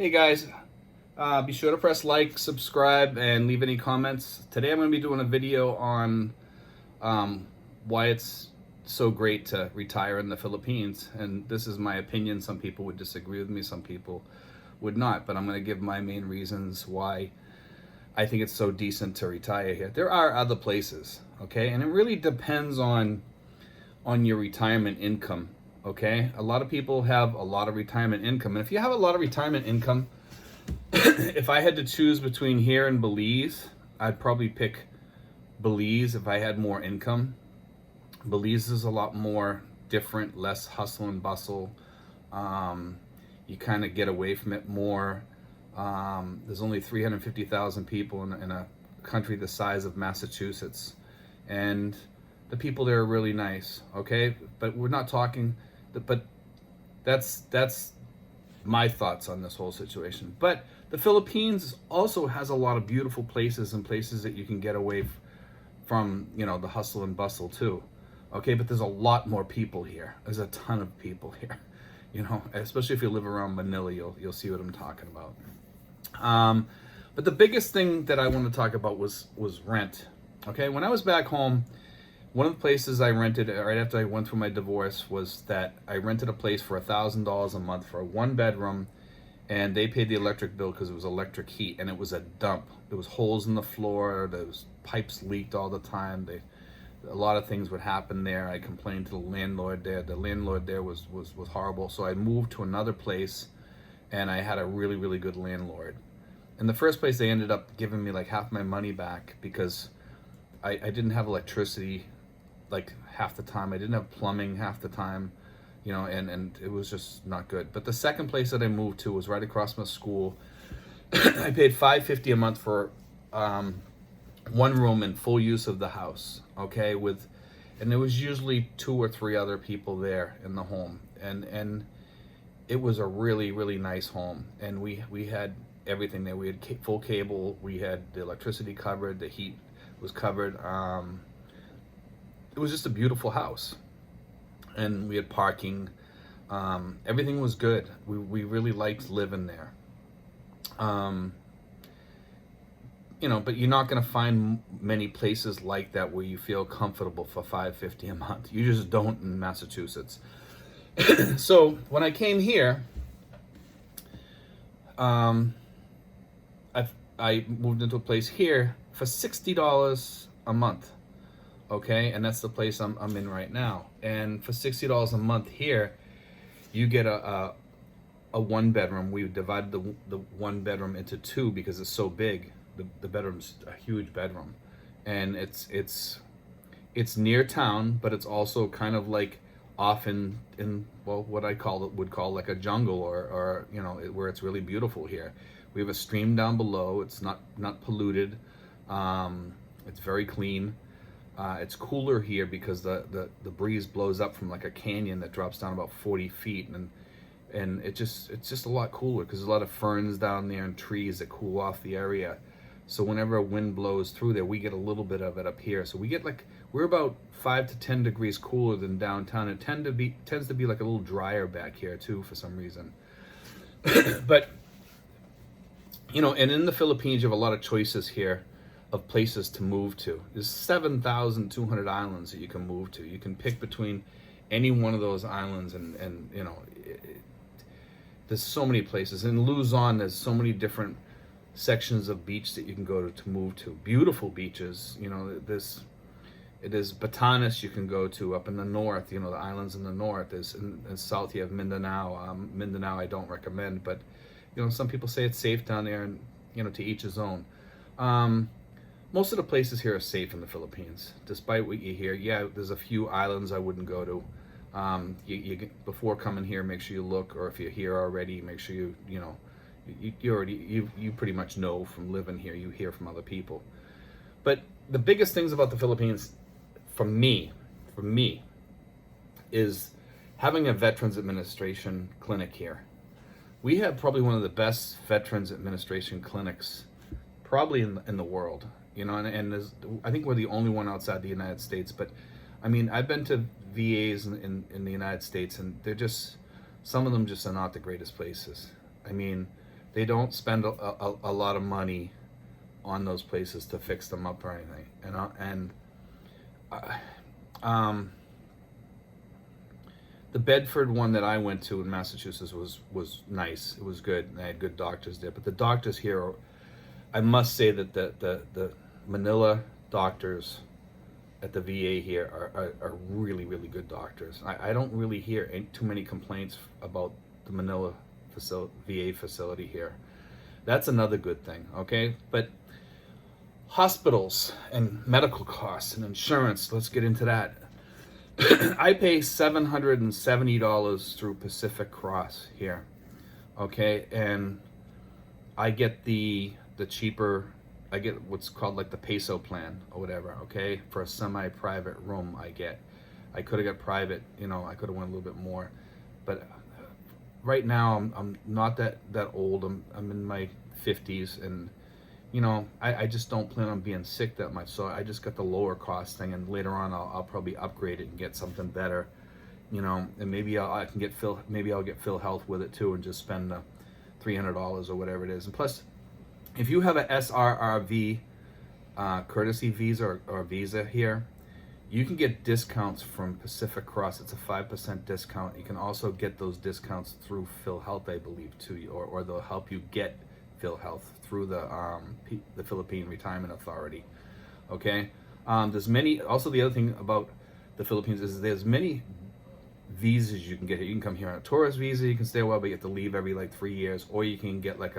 Hey guys, be sure to press like, subscribe, and leave any comments. Today I'm going to be doing a video on why it's so great to retire in the Philippines. And this is my opinion. Some people would disagree with me, some people would not. But I'm going to give my main reasons why I think it's so decent to retire here. There are other places, okay? And it really depends on your retirement income. Okay, a lot of people have a lot of retirement income, and if you have a lot of retirement income, if I had to choose between here and Belize, I'd probably pick Belize if I had more income. Belize is a lot more different, less hustle and bustle. You kind of get away from it more. There's only 350,000 people in a country the size of Massachusetts, and the people there are really nice. Okay, but we're not talking. But that's my thoughts on this whole situation. But the Philippines also has a lot of beautiful places and places that you can get away from, the hustle and bustle too. Okay, but there's a lot more people here. There's a ton of people here. Especially if you live around Manila, you'll see what I'm talking about. But the biggest thing that I want to talk about was rent. Okay, when I was back home, one of the places I rented right after I went through my divorce was that I rented a place for $1,000 a month for a 1 bedroom, and they paid the electric bill because it was electric heat, and it was a dump. There was holes in the floor, there was pipes leaked all the time. A lot of things would happen there. I complained to the landlord there. The landlord there was horrible, so I moved to another place, and I had a really, really good landlord. In the first place, they ended up giving me like half my money back because I didn't have electricity like half the time. I didn't have plumbing half the time, and it was just not good. But the second place that I moved to was right across from the school. I paid $550 a month for one room and full use of the house. Okay, and there was usually 2 or 3 other people there in the home, and it was a really, really nice home. And we had everything there. We had full cable. We had the electricity covered. The heat was covered. It was just a beautiful house, and we had parking. Everything was good. We really liked living there. But you're not going to find many places like that where you feel comfortable for $550 a month. You just don't in Massachusetts. So when I came here, I moved into a place here for $60 a month. Okay, and that's the place I'm in right now. And for $60 a month here, you get a 1 bedroom. We divided the 1 bedroom into 2 because it's so big. The bedroom's a huge bedroom, and it's near town, but it's also kind of like off in what I would call like a jungle, or where it's really beautiful here. We have a stream down below. It's not polluted. It's very clean. It's cooler here because the breeze blows up from like a canyon that drops down about 40 feet, and it's just a lot cooler because there's a lot of ferns down there and trees that cool off the area. So whenever a wind blows through there, we get a little bit of it up here. So we're about 5 to 10 degrees cooler than downtown. It tends to be like a little drier back here too for some reason. But and in the Philippines, you have a lot of choices here of places to move to. There's 7,200 islands that you can move to. You can pick between any one of those islands, and there's so many places. In Luzon, there's so many different sections of beach that you can go to move to. Beautiful beaches. It is Batanes you can go to up in the north. The islands in the north. In south you have Mindanao. Mindanao I don't recommend, but some people say it's safe down there, and to each his own. Most of the places here are safe in the Philippines, despite what you hear. Yeah, there's a few islands I wouldn't go to. Before coming here, make sure you look, or if you're here already, make sure you pretty much know from living here. You hear from other people. But the biggest things about the Philippines, for me, is having a Veterans Administration clinic here. We have probably one of the best Veterans Administration clinics probably in the world. And I think we're the only one outside the United States. But I mean, I've been to VAs in the United States, and some of them just are not the greatest places. I mean, they don't spend a lot of money on those places to fix them up or anything. Um, the Bedford one that I went to in Massachusetts was nice. It was good. And they had good doctors there. But the doctors here, I must say that the Manila doctors at the VA here are really, really good doctors. I don't really hear too many complaints about the Manila VA facility here. That's another good thing, okay? But hospitals and medical costs and insurance, let's get into that. I pay $770 through Pacific Cross here, okay? And I get the cheaper, I get what's called like the peso plan or whatever, okay? For a semi-private room I could have got private, you know, I could have went a little bit more. But right now I'm not that old. I'm in my 50s, and you know, I just don't plan on being sick that much. So I just got the lower cost thing, and later on I'll probably upgrade it and get something better, you know, and maybe I'll get PhilHealth with it too, and just spend the $300 or whatever it is. And plus, if you have a SRRV courtesy visa or visa here, you can get discounts from Pacific Cross. It's a 5% discount. You can also get those discounts through PhilHealth, I believe, too, or they'll help you get PhilHealth through the Philippine Retirement Authority. Okay, there's many. Also, the other thing about the Philippines is there's many visas you can get here. You can come here on a tourist visa. You can stay a while, but you have to leave every like 3 years, or you can get like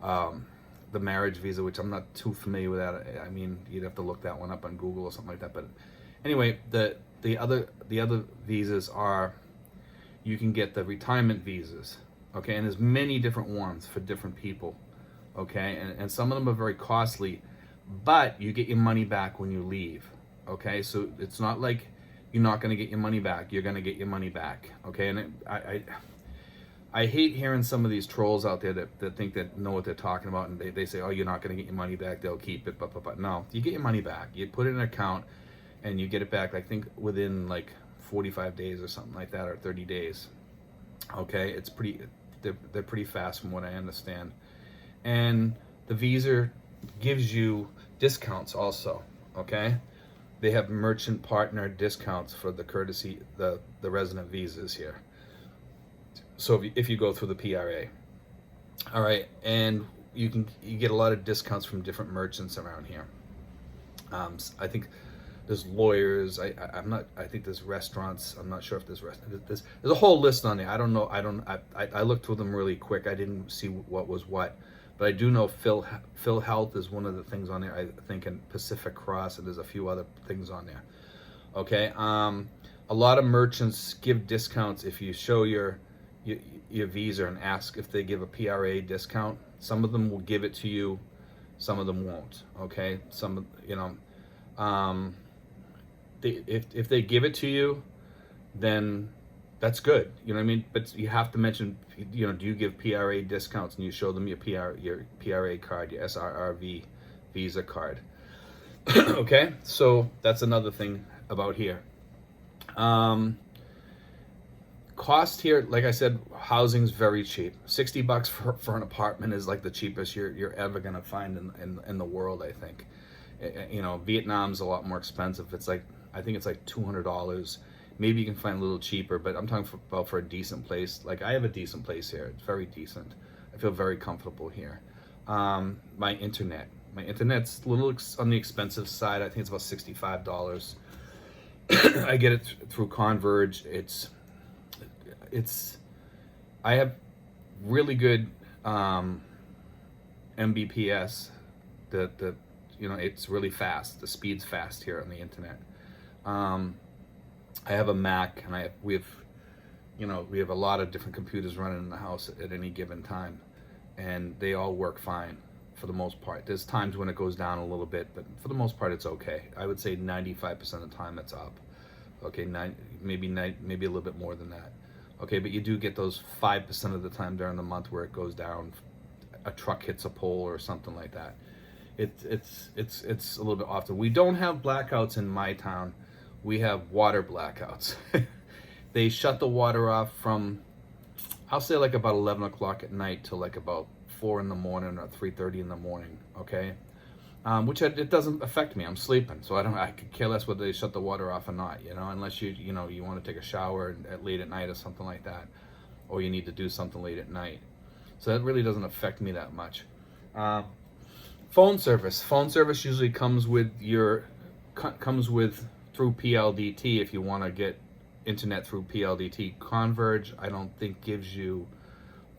the marriage visa, which I'm not too familiar with that. I mean, you'd have to look that one up on Google or something like that. But anyway, the other visas are, you can get the retirement visas, okay, and there's many different ones for different people, okay, and some of them are very costly, but you get your money back when you leave, okay, so it's not like you're not going to get your money back. You're going to get your money back, okay. And I hate hearing some of these trolls out there that think that know what they're talking about, and they say, oh, you're not going to get your money back, they'll keep it, but no, you get your money back. You put it in an account and you get it back, I think within like 45 days or something like that, or 30 days. Okay, it's they're pretty fast from what I understand. And the visa gives you discounts also, okay? They have merchant partner discounts for the courtesy, the resident visas here. So if you go through the PRA, all right, and you get a lot of discounts from different merchants around here. I think there's lawyers. I think there's restaurants. I'm not sure if there's a whole list on there. I don't know. I looked through them really quick. I didn't see what was what, but I do know PhilHealth is one of the things on there. I think in Pacific Cross, and there's a few other things on there. Okay. A lot of merchants give discounts if you show your visa and ask if they give a PRA discount. Some of them will give it to you, some of them won't. Okay, some, you know, if they give it to you, then that's good. You know what I mean? But you have to mention, you know, do you give PRA discounts? And you show them your PRA card, your SRRV visa card. Okay, so that's another thing about here. Cost here, like I said, housing's very cheap. $60 for an apartment is like the cheapest you're ever gonna find in the world, I think. You know, Vietnam's a lot more expensive. It's like, I think it's like $200. Maybe you can find a little cheaper, but I'm talking about for a decent place. Like, I have a decent place here. It's very decent. I feel very comfortable here. My internet's a little on the expensive side. I think it's about $65. I get it through Converge. I have really good Mbps. You know, it's really fast. The speed's fast here on the internet. I have a Mac, and we have a lot of different computers running in the house at any given time, and they all work fine for the most part. There's times when it goes down a little bit, but for the most part it's okay. I would say 95% of the time it's up. Okay, maybe a little bit more than that. Okay, but you do get those 5% of the time during the month where it goes down. A truck hits a pole or something like that. It's a little bit often. We don't have blackouts in my town. We have water blackouts. They shut the water off from I'll say like about 11 o'clock at night till like about 4 in the morning or 3:30 in the morning. Okay. Which it doesn't affect me. I'm sleeping, so I could care less whether they shut the water off or not. Unless you want to take a shower late at night or something like that, or you need to do something late at night. So that really doesn't affect me that much. Phone service. Phone service usually comes with through PLDT if you want to get internet through PLDT. Converge, I don't think gives you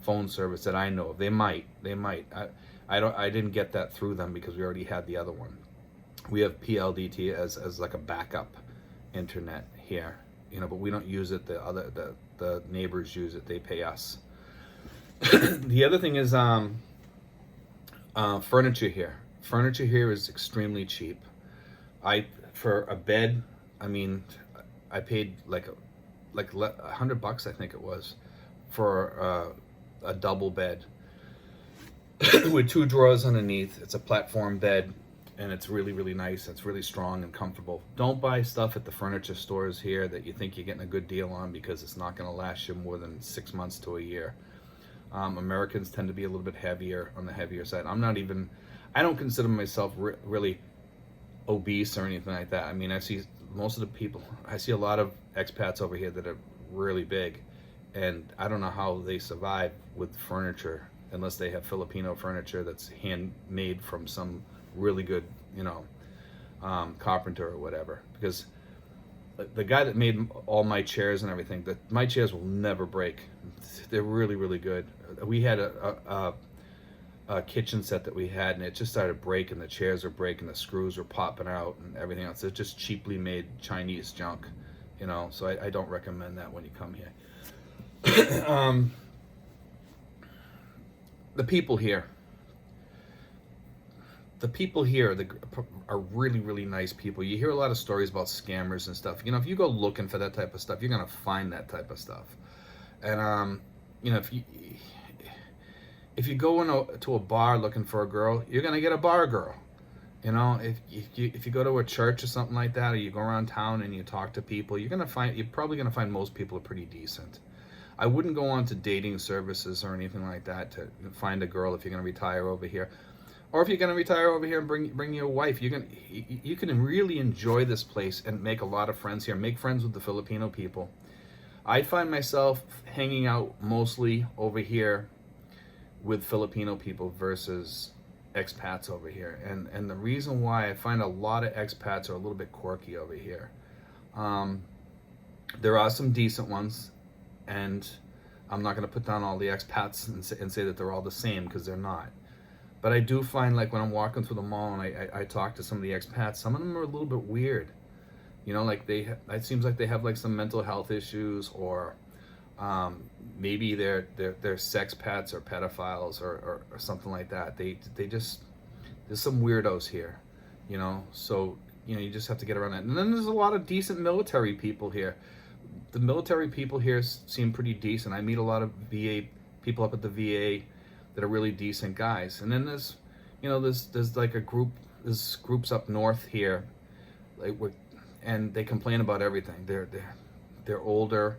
phone service that I know of. They might. I didn't get that through them because we already had the other one. We have PLDT as like a backup internet here, but we don't use it. The neighbors use it. They pay us. The other thing is furniture here. Furniture here is extremely cheap. For a bed, I paid like $100, I think it was, for a double bed with 2 drawers underneath. It's a platform bed, and it's really, really nice. It's really strong and comfortable. Don't buy stuff at the furniture stores here that you think you're getting a good deal on, because it's not going to last you more than 6 months to a year. Americans tend to be a little bit heavier, on the heavier side. I don't consider myself really obese or anything like that. I see most of the people, I see a lot of expats over here that are really big, and I don't know how they survive with furniture unless they have Filipino furniture that's handmade from some really good, carpenter or whatever. Because the guy that made all my chairs and everything, my chairs will never break. They're really, really good. We had a kitchen set that we had, and it just started breaking. The chairs are breaking, the screws are popping out, and everything else. It's just cheaply made Chinese junk, So I don't recommend that when you come here. The people here are really, really nice people. You hear a lot of stories about scammers and stuff. If you go looking for that type of stuff, you're gonna find that type of stuff. And if you go to a bar looking for a girl, you're gonna get a bar girl. If you go to a church or something like that, or you go around town and you talk to people, you're probably gonna find most people are pretty decent. I wouldn't go on to dating services or anything like that to find a girl if you're gonna retire over here. Or if you're gonna retire over here and bring your wife, you can really enjoy this place and make a lot of friends here. Make friends with the Filipino people. I find myself hanging out mostly over here with Filipino people versus expats over here. And the reason why, I find a lot of expats are a little bit quirky over here. There are some decent ones, and I'm not going to put down all the expats and say that they're all the same, because they're not. But I do find, like, when I'm walking through the mall and I talk to some of the expats, some of them are a little bit weird. Like it seems like they have like some mental health issues, or maybe they're sex pets or pedophiles or something like that. They just, there's some weirdos here, So you just have to get around that. And then there's a lot of decent military people here. The military people here seem pretty decent. I meet a lot of VA people up at the VA that are really decent guys. And then there's like there's groups up north here, and they complain about everything. They're older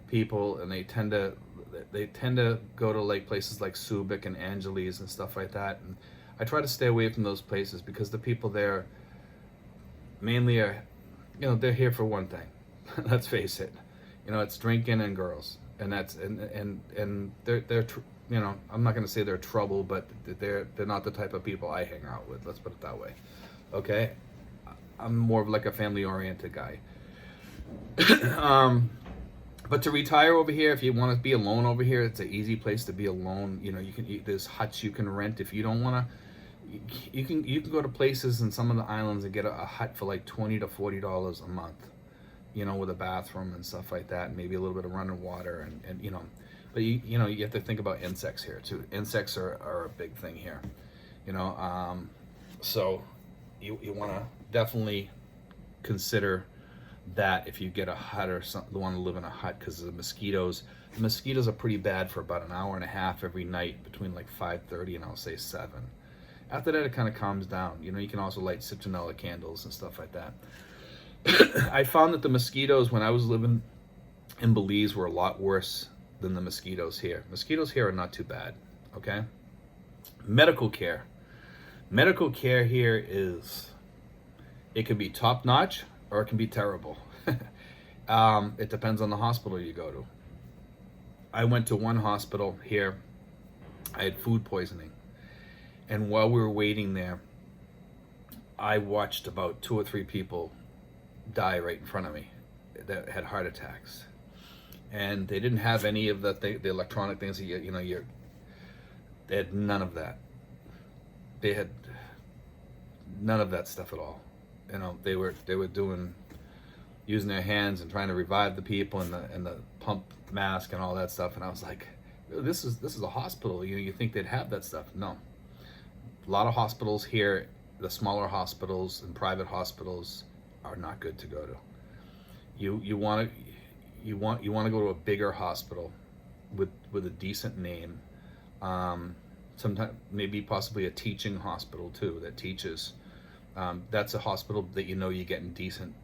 people, and they tend to go to like places like Subic and Angeles and stuff like that. And I try to stay away from those places, because the people there mainly are, they're here for one thing. Let's face it. It's drinking and girls, and that's and they're I'm not going to say they're trouble, but they're not the type of people I hang out with. Let's put it that way. Okay, I'm more of like a family-oriented guy. But to retire over here, if you want to be alone over here, it's an easy place to be alone. There's huts you can rent if you don't want to. You can go to places in some of the islands and get a hut for like $20 to $40 a month. With a bathroom and stuff like that, and maybe a little bit of running water, and but you have to think about insects here too. Insects are a big thing here, so you want to definitely consider that if you get a hut or something, want to live in a hut, because the mosquitoes are pretty bad for about an hour and a half every night between like 5:30 and I'll say 7. After that, it kind of calms down. You can also light citronella candles and stuff like that. I found that the mosquitoes when I was living in Belize were a lot worse than the mosquitoes here. Mosquitoes here are not too bad, okay? Medical care. Medical care here is, it can be top notch or it can be terrible. It depends on the hospital you go to. I went to one hospital here. I had food poisoning. And while we were waiting there, I watched about 2 or 3 people die right in front of me that had heart attacks. And they didn't have any of the electronic things that they had none of that. They had none of that stuff at all. They were using their hands and trying to revive the people, and the pump mask and all that stuff. And I was like, this is a hospital. You think they'd have that stuff? No. A lot of hospitals here, the smaller hospitals and private hospitals, are not good to go to. You want to go to a bigger hospital with a decent name. Sometimes maybe possibly a teaching hospital too that teaches. That's a hospital that you're getting decent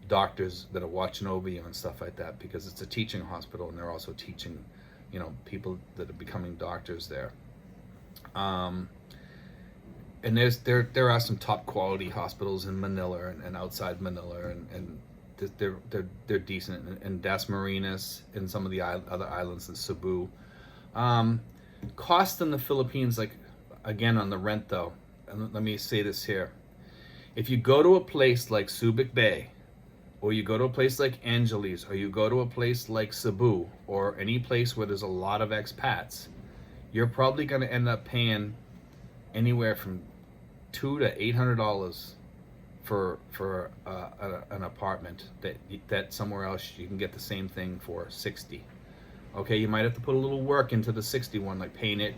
doctors that are watching over you and stuff like that, because it's a teaching hospital and they're also teaching people that are becoming doctors there. And there are some top quality hospitals in Manila and outside Manila, and they're decent, and Dasmariñas and some of the other islands in Cebu. Cost in the Philippines, like, again, on the rent though, and let me say this here. If you go to a place like Subic Bay, or you go to a place like Angeles, or you go to a place like Cebu, or any place where there's a lot of expats, you're probably going to end up paying anywhere from $200 to $800 for an apartment that somewhere else you can get the same thing for $60. Okay, you might have to put a little work into the $61, like paint it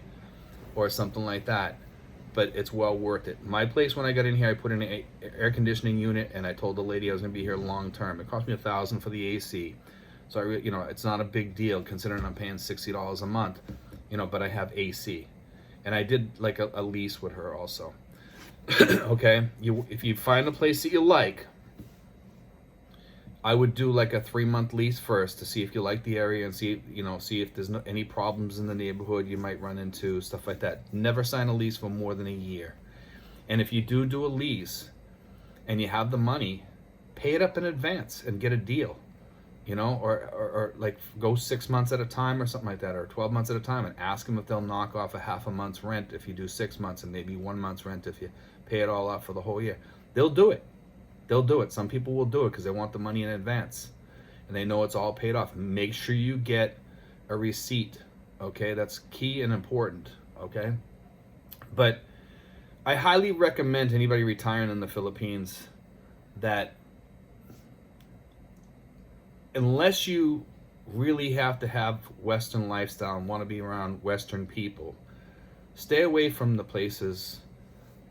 or something like that, but it's well worth it. My place, when I got in here, I put in an air conditioning unit, and I told the lady I was going to be here long term. It cost me $1,000 for the AC, so it's not a big deal considering I'm paying $60 a month, but I have AC, and I did like a lease with her also. Okay, if you find a place that you like, I would do like a 3-month lease first to see if you like the area and see if there's any problems in the neighborhood you might run into, stuff like that. Never sign a lease for more than a year. And if you do a lease and you have the money, pay it up in advance and get a deal, or like go 6 months at a time or something like that, or 12 months at a time, and ask them if they'll knock off a half a month's rent if you do 6 months, and maybe 1 month's rent if you pay it all up for the whole year. They'll do it. They'll do it. Some people will do it because they want the money in advance and they know it's all paid off. Make sure you get a receipt, okay? That's key and important, okay? But I highly recommend anybody retiring in the Philippines that, unless you really have to have Western lifestyle and want to be around Western people, stay away from the places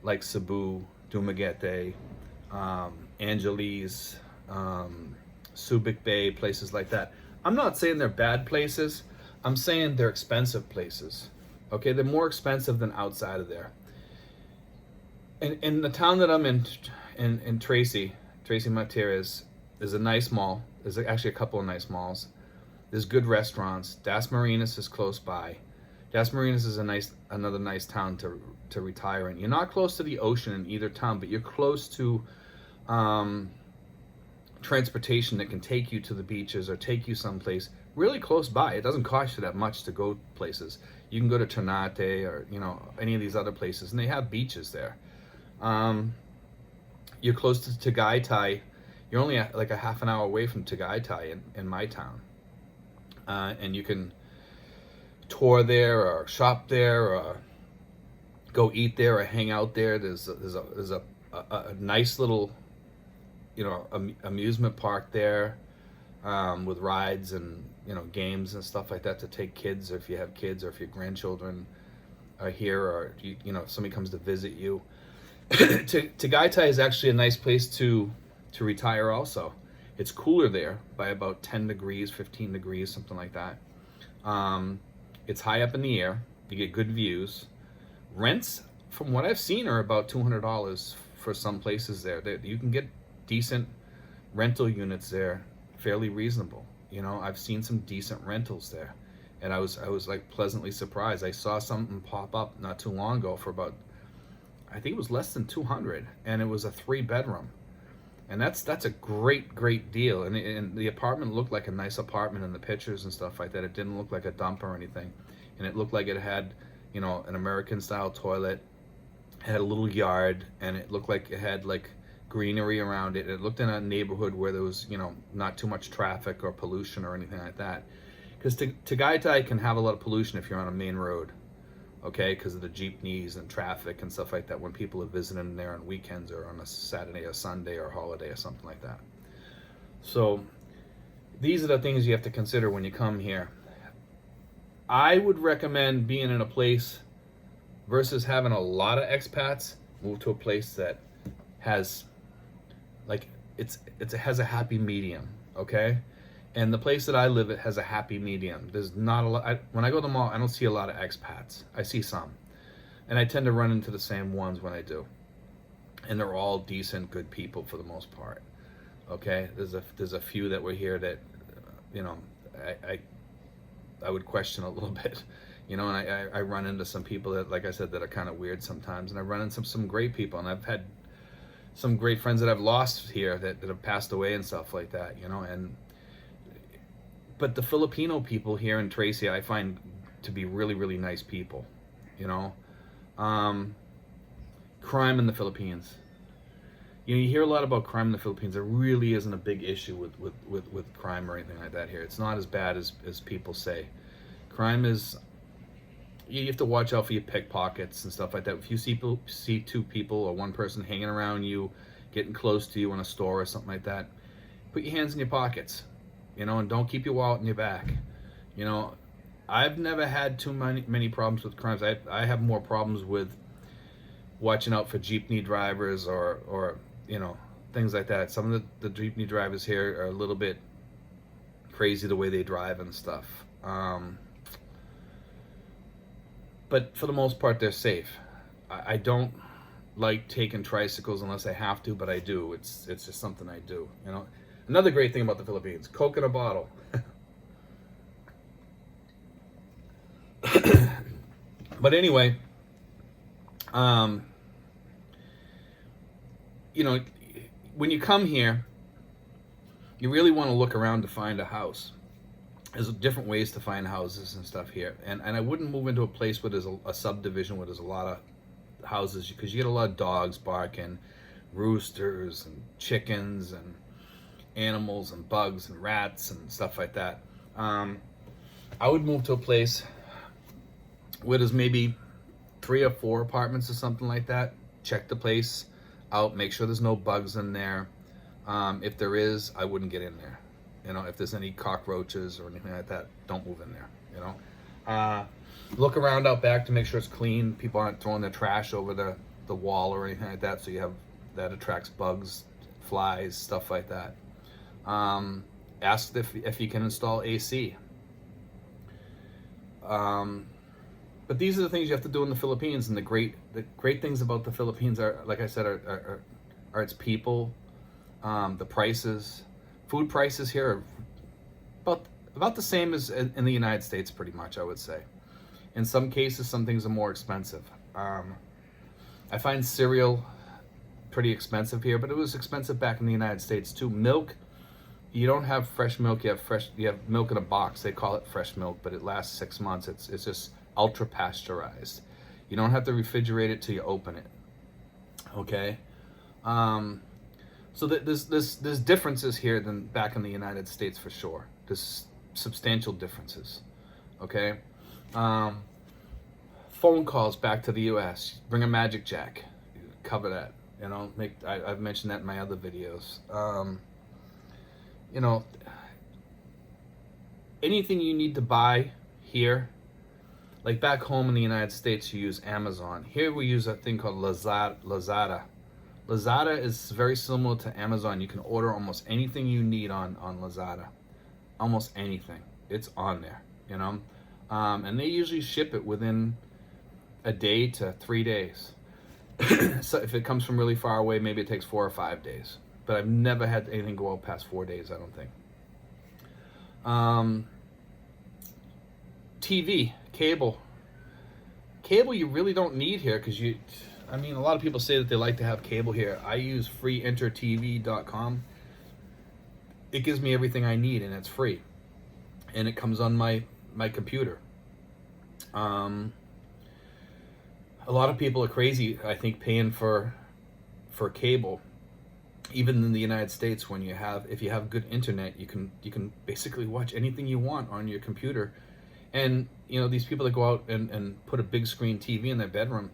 like Cebu, Dumaguete, Angeles, Subic Bay, places like that. I'm not saying they're bad places. I'm saying they're expensive places. Okay, they're more expensive than outside of there. In the town that I'm in Tracy Martires, there's a nice mall. There's actually a couple of nice malls. There's good restaurants. Dasmariñas is close by. Dasmariñas is another nice town to retire in. You're not close to the ocean in either town, but you're close to transportation that can take you to the beaches or take you someplace really close by. It doesn't cost you that much to go places. You can go to Ternate or any of these other places, and they have beaches there. You're close to Tagaytay. You're only like a half an hour away from Tagaytay in my town, and you can tour there or shop there or go eat there or hang out there. There's a nice little amusement park there, with rides and games and stuff like that to take kids, or if you have kids, or if your grandchildren are here, or if somebody comes to visit you. Tagaytay is actually a nice place to retire also. It's cooler there by about 10 degrees, 15 degrees, something like that. It's high up in the air. You get good views. Rents, from what I've seen, are about $200 for some places there. You can get decent rental units there, fairly reasonable. I've seen some decent rentals there. and I was like pleasantly surprised. I saw something pop up not too long ago for about, I think it was less than 200, and it was a 3-bedroom. And that's a great deal. And the apartment looked like a nice apartment in the pictures and stuff like that. It didn't look like a dump or anything. And it looked like it had, you know, an American style toilet. It had a little yard, and it looked like it had like greenery around it. It looked in a neighborhood where there was, you know, not too much traffic or pollution or anything like that. Because Tagaytay can have a lot of pollution if you're on a main road, okay, because of the jeepneys and traffic and stuff like that when people are visiting there on weekends or on a Saturday or Sunday or holiday or something like that. So these are the things you have to consider when you come here. I would recommend being in a place versus having a lot of expats. Move to a place that has, like, it has a happy medium, okay? And the place that I live at has a happy medium. There's not a lot. When I go to the mall, I don't see a lot of expats. I see some. And I tend to run into the same ones when I do. And they're all decent, good people for the most part. Okay? There's a few that were here that, you know, I would question a little bit. You know, and I run into some people that, like I said, that are kind of weird sometimes. And I run into some great people. And I've had some great friends that I've lost here that have passed away and stuff like that, you know. But the Filipino people here in Tracy, I find to be really nice people, you know. Crime in the Philippines. You know, you hear a lot about crime in the Philippines. There really isn't a big issue with crime or anything like that here. It's not as bad as people say. Crime is, you have to watch out for your pickpockets and stuff like that. If you see two people or one person hanging around you, getting close to you in a store or something like that, put your hands in your pockets. You know, and don't keep your wallet in your back. You know, I've never had too many problems with crimes. I have more problems with watching out for jeepney drivers or you know, things like that. Some of the jeepney drivers here are a little bit crazy the way they drive and stuff. But for the most part, they're safe. I don't like taking tricycles unless I have to, but I do. It's just something I do, you know. Another great thing about the Philippines, Coke in a bottle. But anyway, you know, when you come here, you really want to look around to find a house. There's different ways to find houses and stuff here. And I wouldn't move into a place where there's a subdivision where there's a lot of houses, because you get a lot of dogs barking, roosters and chickens and animals and bugs and rats and stuff like that. I would move to a place where there's maybe 3 or 4 apartments or something like that. Check the place out, make sure there's no bugs in there. If there is, I wouldn't get in there. You know, if there's any cockroaches or anything like that, don't move in there, you know. Look around out back to make sure it's clean. People aren't throwing their trash over the wall or anything like that, so you have, that attracts bugs, flies, stuff like that. Ask if you can install AC. But these are the things you have to do in the Philippines, and the great things about the Philippines are, like I said, are its people, the prices. Food prices here are about the same as in the United States, pretty much, I would say. In some cases, some things are more expensive. I find cereal pretty expensive here, but it was expensive back in the United States too. Milk, you don't have fresh milk. You have milk in a box. They call it fresh milk, but it lasts 6 months. It's just ultra pasteurized. You don't have to refrigerate it till you open it. Okay. So there's differences here than back in the United States for sure. There's substantial differences. Okay. Phone calls back to the U.S. Bring a Magic Jack. Cover that. You know, I've mentioned that in my other videos. You know, anything you need to buy here, like back home in the United States, you use Amazon. Here we use a thing called Lazada. Lazada is very similar to Amazon. You can order almost anything you need on Lazada. Almost anything. It's on there, you know. And they usually ship it within a day to 3 days. So if it comes from really far away, maybe it takes 4 or 5 days. But I've never had anything go out past 4 days, I don't think. TV, cable. Cable you really don't need here because I mean, a lot of people say that they like to have cable here. I use freeintertv.com. It gives me everything I need and it's free. And it comes on my computer. A lot of people are crazy, I think, paying for cable. Even in the United States, if you have good internet, you can basically watch anything you want on your computer. And these people that go out and put a big screen TV in their bedroom,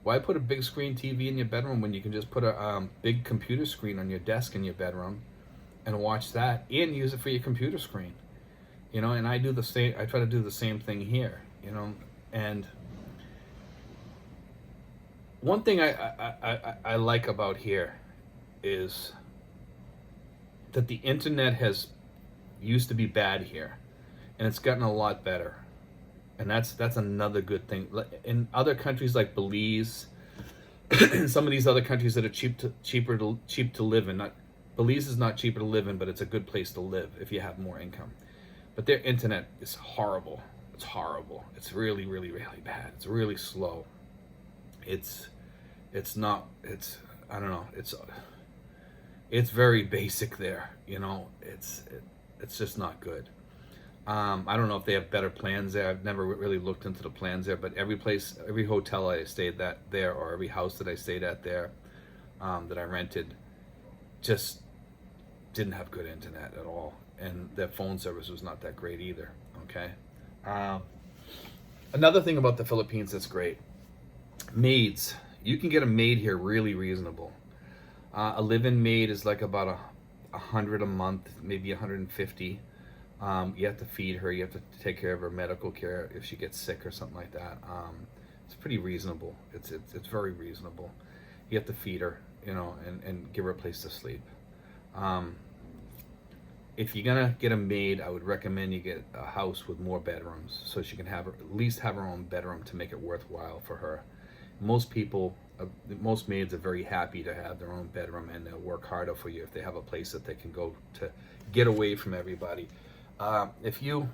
why put a big screen TV in your bedroom when you can just put a big computer screen on your desk in your bedroom and watch that and use it for your computer screen? And I do the same. I try to do the same thing here. And one thing I like about here is that the internet used to be bad here, and it's gotten a lot better, and that's another good thing. In other countries like Belize, some of these other countries that are cheap to live in. Belize is not cheaper to live in, but it's a good place to live if you have more income. But their internet is horrible. It's horrible. It's really, really, really bad. It's really slow. It's I don't know. It's very basic there. It's just not good. I don't know if they have better plans there. I've never really looked into the plans there, but every hotel I stayed there, or every house that I stayed at there, that I rented, just didn't have good internet at all, and their phone service was not that great either. Okay. Another thing about the Philippines that's great, maids. You can get a maid here really reasonable. A live-in maid is like about $100 a month, maybe $150. You have to feed her. You have to take care of her medical care if she gets sick or something like that. It's pretty reasonable. It's very reasonable. You have to feed her, and give her a place to sleep. If you're gonna get a maid, I would recommend you get a house with more bedrooms, so she can at least have her own bedroom to make it worthwhile for her. Most maids are very happy to have their own bedroom, and they'll work harder for you if they have a place that they can go to get away from everybody. If you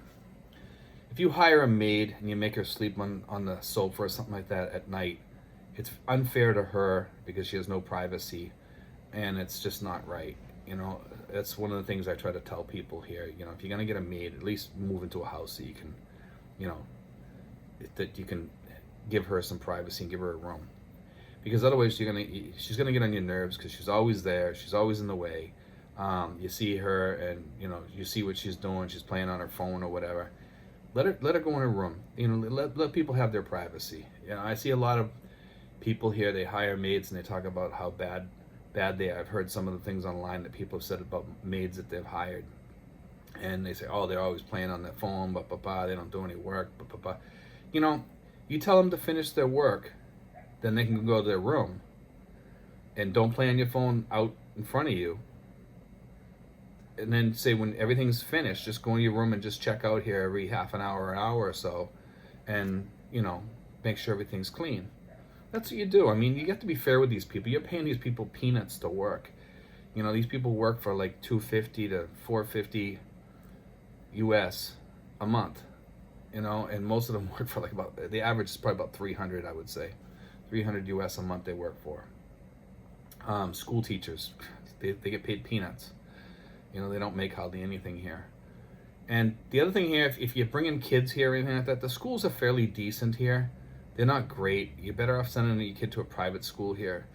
hire a maid and you make her sleep on the sofa or something like that at night, it's unfair to her because she has no privacy, and it's just not right. That's one of the things I try to tell people here. If you're gonna get a maid, at least move into a house that you can, that you can give her some privacy and give her a room, because otherwise she's gonna get on your nerves because she's always there, she's always in the way. You see her and you see what she's doing, she's playing on her phone or whatever. Let her go in her room. Let people have their privacy. I see a lot of people here, they hire maids and they talk about how bad they are. I've heard some of the things online that people have said about maids that they've hired, and they say, oh, they're always playing on their phone, they don't do any work, you tell them to finish their work, then they can go to their room, and don't play on your phone out in front of you. And then say when everything's finished, just go in your room and just check out here every half an hour or so, and make sure everything's clean. That's what you do. I mean, you have to be fair with these people. You're paying these people peanuts to work. These people work for like $250 to $450 US a month. And most of them work for the average is probably about 300, I would say. 300 US a month they work for. School teachers, they get paid peanuts. They don't make hardly anything here. And the other thing here, if you bring in kids here or anything like that, the schools are fairly decent here. They're not great. You're better off sending your kid to a private school here.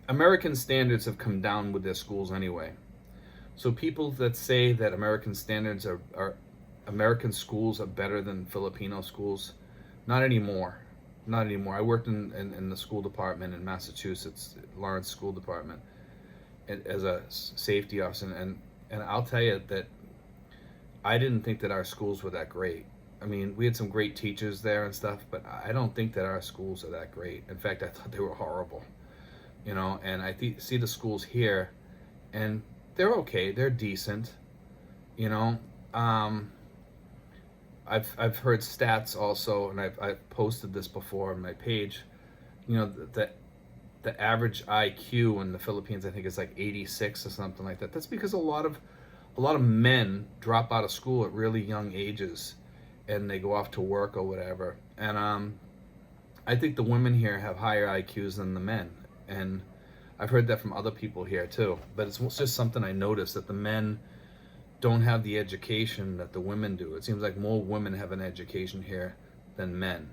American standards have come down with their schools anyway. So people that say that American standards American schools are better than Filipino schools, not anymore. Not anymore. I worked in the school department in Massachusetts, Lawrence School Department, as a safety officer, and I'll tell you that I didn't think that our schools were that great. I mean, we had some great teachers there and stuff, but I don't think that our schools are that great. In fact, I thought they were horrible. And I see the schools here, and they're okay. They're decent. I've heard stats also, and I've posted this before on my page. That the average IQ in the Philippines, I think, is like 86 or something like that. That's because a lot a lot of men drop out of school at really young ages, and they go off to work or whatever. And I think the women here have higher IQs than the men, and I've heard that from other people here too. But it's just something I noticed, that the men don't have the education that the women do. It seems like more women have an education here than men,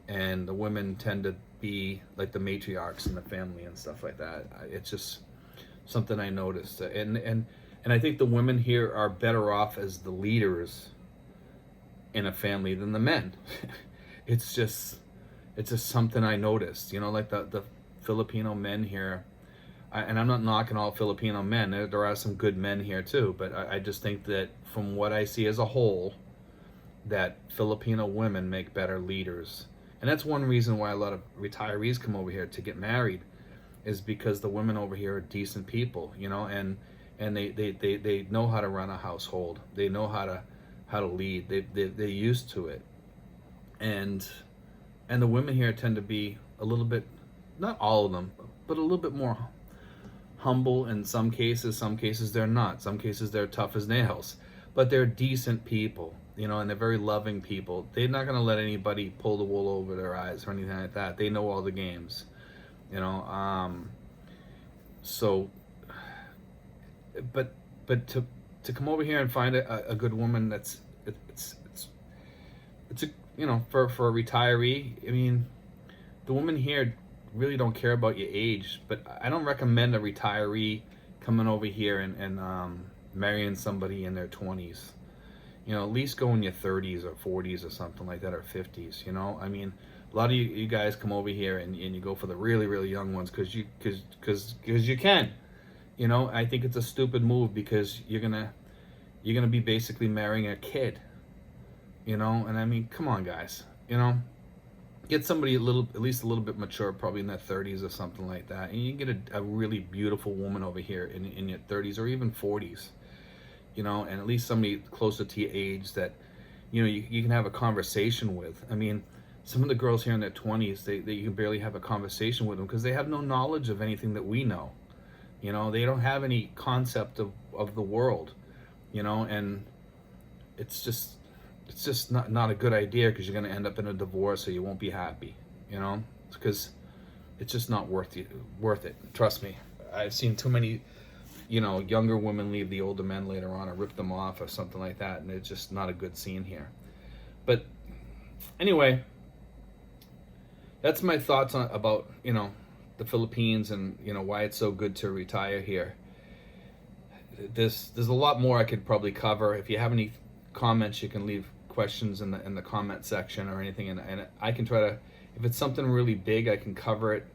and the women tend to be like the matriarchs in the family and stuff like that. It's just something I noticed, and I think the women here are better off as the leaders in a family than the men. It's just something I noticed. You know, like the Filipino men here. And I'm not knocking all Filipino men. There are some good men here too, but I just think that from what I see as a whole, that Filipino women make better leaders. And that's one reason why a lot of retirees come over here to get married, is because the women over here are decent people, you know, and they know how to run a household. They know how to lead. They're used to it. And the women here tend to be a little bit, not all of them, but a little bit more humble in some cases. Some cases they're not. Some cases they're tough as nails, but they're decent people, you know, and they're very loving people. They're not going to let anybody pull the wool over their eyes or anything like that. They know all the games, you know. But to come over here and find a good woman, it's a, you know, for a retiree. I mean, the women here really don't care about your age, but I don't recommend a retiree coming over here and marrying somebody in their 20s. You know, at least go in your 30s or 40s or something like that, or 50s. You know, I mean, a lot of you guys come over here and you go for the really, really young ones because you can. You know, I think it's a stupid move, because you're gonna be basically marrying a kid. You know, and I mean, come on, guys. You know, get somebody at least a little bit mature, probably in their 30s or something like that, and you get a really beautiful woman over here in your 30s or even 40s. You know, and at least somebody closer to your age that, you know, you can have a conversation with. I mean, some of the girls here in their 20s, they you can barely have a conversation with them because they have no knowledge of anything that we know. You know, they don't have any concept of the world, you know, and it's just not a good idea, because you're going to end up in a divorce, or you won't be happy, you know, because it's just not worth it. Trust me. I've seen too many, you know, younger women leave the older men later on, or rip them off or something like that, and it's just not a good scene here. But anyway, that's my thoughts about, you know, the Philippines, and, you know, why it's so good to retire here. There's a lot more I could probably cover. If you have any comments, you can leave questions in the comment section or anything, and I can try to, if it's something really big, I can cover it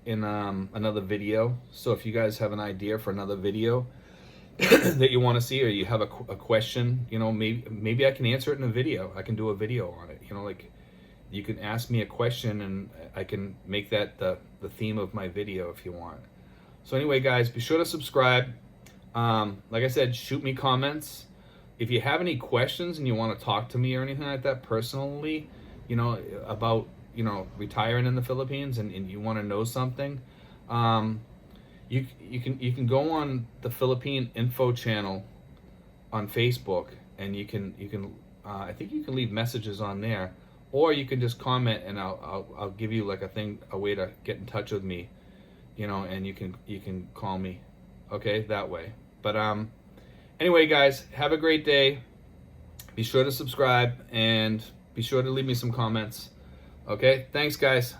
in another video. So if you guys have an idea for another video that you want to see, or you have a question, you know, maybe I can answer it in a video. I can do a video on it, you know, like, you can ask me a question and I can make that the theme of my video if you want. So anyway, guys, be sure to subscribe. Like I said, shoot me comments. If you have any questions and you want to talk to me or anything like that personally, you know, about, you know, retiring in the Philippines, and you want to know something, you can go on the Philippine Info channel on Facebook, and you can I think you can leave messages on there, or you can just comment, and I'll give you like a way to get in touch with me, you know, and you can call me, okay, that way. But anyway, guys, have a great day. Be sure to subscribe, and be sure to leave me some comments. Okay, thanks, guys.